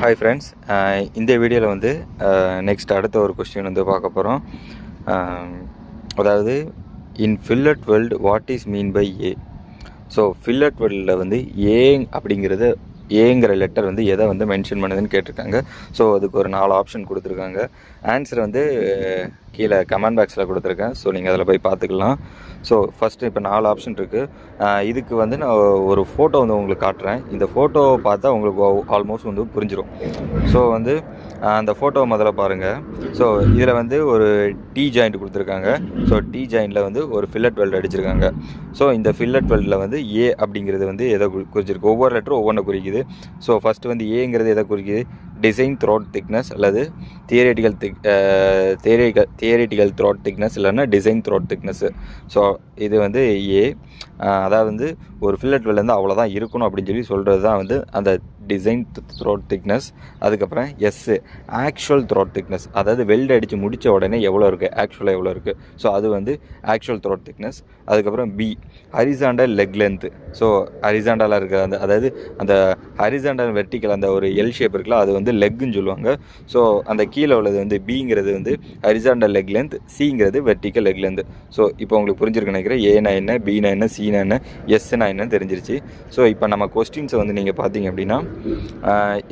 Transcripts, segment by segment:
Hi friends, இந்த வீடியோவில் வந்து நெக்ஸ்ட் அடுத்த ஒரு கொஸ்டின் வந்து பார்க்க போகிறோம். அதாவது in fillet weld what is mean by a. So fillet வேர்ல்டில் வந்து ஏ அப்படிங்கிறது ஏங்கிற லெட்டர் வந்து எதை வந்து மென்ஷன் பண்ணுதுன்னு கேட்டிருக்காங்க. ஸோ அதுக்கு ஒரு 4 ஆப்ஷன் கொடுத்துருக்காங்க. ஆன்சர் வந்து கீழே கமெண்ட் பாக்ஸில் கொடுத்துருக்கேன். ஸோ நீங்கள் அதில் போய் பார்த்துக்கலாம். ஸோ ஃபஸ்ட்டு இப்போ 4 ஆப்ஷன் இருக்குது. இதுக்கு வந்து நான் ஒரு ஃபோட்டோ வந்து உங்களுக்கு காட்டுறேன். இந்த ஃபோட்டோவை பார்த்தா உங்களுக்கு ஆல்மோஸ்ட் வந்து புரிஞ்சிடும். ஸோ வந்து அந்த ஃபோட்டோவை முதல்ல பாருங்கள். ஸோ இதில் வந்து ஒரு டி ஜாயிண்ட் கொடுத்துருக்காங்க. ஸோ டி ஜாயிண்டில் வந்து ஒரு ஃபில்லட் வெல்ட் அடிச்சிருக்காங்க. ஸோ இந்த ஃபில்லட் வெல்டில் வந்து ஏ அப்படிங்கிறது வந்து எதை குறிச்சிருக்கு, ஒவ்வொரு லெட்டரும் ஒவ்வொன்று குறிக்குது. ஸோ ஃபஸ்ட்டு வந்து ஏங்கிறது எதை குறிக்குது, டிசைன் த்ரோட் திக்னஸ் அல்லது தியரிட்டிக்கல் த்ரோட் திக்னஸ் இல்லைன்னா டிசைன் த்ரோட் திக்னஸ்ஸு. ஸோ இது வந்து ஏ. அதாவது வந்து ஒரு ஃபில்லட் வெல்ட் வந்து அவ்வளோதான் இருக்கணும் அப்படின்னு சொல்லி சொல்கிறது தான் வந்து அந்த டிசைன் த்ரோட் திக்னஸ். அதுக்கப்புறம் எஸ்ஸு ஆக்சுவல் த்ரோட் திக்னஸ், அதாவது வெல்டு அடித்து முடித்த உடனே எவ்வளோ இருக்குது, ஆக்சுவலாக எவ்வளோ இருக்குது. ஸோ அது வந்து ஆக்சுவல் த்ரோட் திக்னஸ். அதுக்கப்புறம் b horizontal leg length. So ஹரிசாண்டலாக இருக்கிற அதாவது அந்த ஹரிசாண்டல் வெர்டிக்கல் அந்த ஒரு எல் ஷேப் இருக்குல்ல, அது வந்து லெக்குன்னு சொல்லுவாங்க. ஸோ அந்த கீழே உள்ளது வந்து பிங்கிறது வந்து ஹரிசாண்டல் லெக் லென்த், சிங்கிறது வெர்டிக்கல் லெக் லென்த். ஸோ இப்போ உங்களுக்கு புரிஞ்சிருக்கு நினைக்கிறேன். ஏனா என்ன, பினா என்ன, சினா என்ன, எஸ்னா என்னன்னு தெரிஞ்சிருச்சு. ஸோ இப்போ நம்ம கொஸ்டின்ஸை வந்து நீங்கள் பார்த்தீங்க அப்படின்னா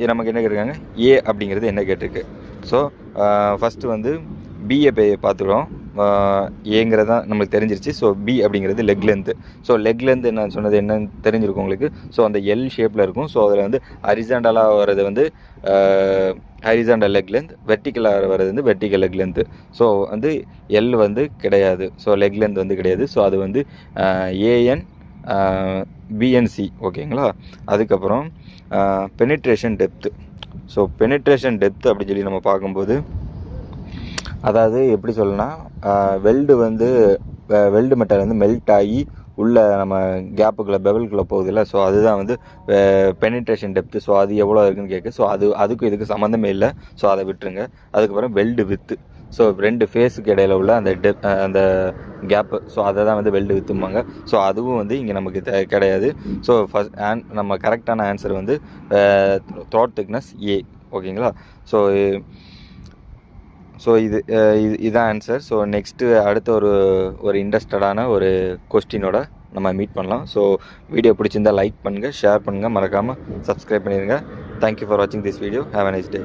நமக்கு என்ன கேட்டிருக்காங்க, ஏ அப்படிங்கிறது என்ன கேட்டிருக்கு. ஸோ ஃபஸ்ட்டு வந்து பிஏ பார்த்துக்கிறோம். ஏங்கிறது தான் நம்மளுக்கு தெரிஞ்சிருச்சு. ஸோ பி அப்படிங்கிறது leg length. So leg length என்ன சொன்னது என்னன்னு தெரிஞ்சிருக்கும் உங்களுக்கு. ஸோ அந்த எல் ஷேப்பில் இருக்கும். ஸோ அதில் வந்து ஹரிசாண்டலாக வர்றது வந்து ஹரிசாண்டல் லெக் லென்த், வெர்டிக்கலாக வர்றது வந்து வெர்டிக்கல் லெக் லென்த்து. ஸோ வந்து எல் வந்து கிடையாது. ஸோ லெக் லென்த் வந்து கிடையாது. ஸோ அது வந்து ஏஎன் பிஎன்சி. ஓகேங்களா. அதுக்கப்புறம் penetration depth. So penetration depth அப்படின்னு சொல்லி நம்ம பார்க்கும்போது, அதாவது எப்படி சொல்லணும்னா, வெல்டு மெட்டல் வந்து மெல்ட் ஆகி உள்ள நம்ம கேப்புக்குள்ளே பெவலுக்குள்ளே போகுது இல்லை. ஸோ அதுதான் வந்து பெனிட்ரேஷன் டெப்த்து. ஸோ அது எவ்வளோ இருக்குன்னு கேட்கு. ஸோ அதுக்கும் இதுக்கு சம்மந்தமே இல்லை. ஸோ அதை விட்டுருங்க. அதுக்கப்புறம் வெல்டு வித்து. ஸோ 2 ஃபேஸுக்கு இடையில உள்ள அந்த கேப்பு. ஸோ அதை தான் வந்து வெல்டு வித்தும்பாங்க. ஸோ அதுவும் வந்து இங்கே நமக்கு கிடையாது. ஸோ நம்ம கரெக்டான ஆன்சர் வந்து த்ரோட் திக்னஸ் ஏ. ஓகேங்களா. ஸோ இதுதான் ஆன்சர். ஸோ நெக்ஸ்ட்டு அடுத்த ஒரு இன்ட்ரெஸ்டடான ஒரு கொஸ்டினோட நம்ம மீட் பண்ணலாம். ஸோ வீடியோ பிடிச்சிருந்தால் லைக் பண்ணுங்கள், ஷேர் பண்ணுங்கள், மறக்காமல் சப்ஸ்கிரைப் பண்ணிடுங்க. தேங்க்யூ ஃபார் வாட்சிங் this video. Have a nice day.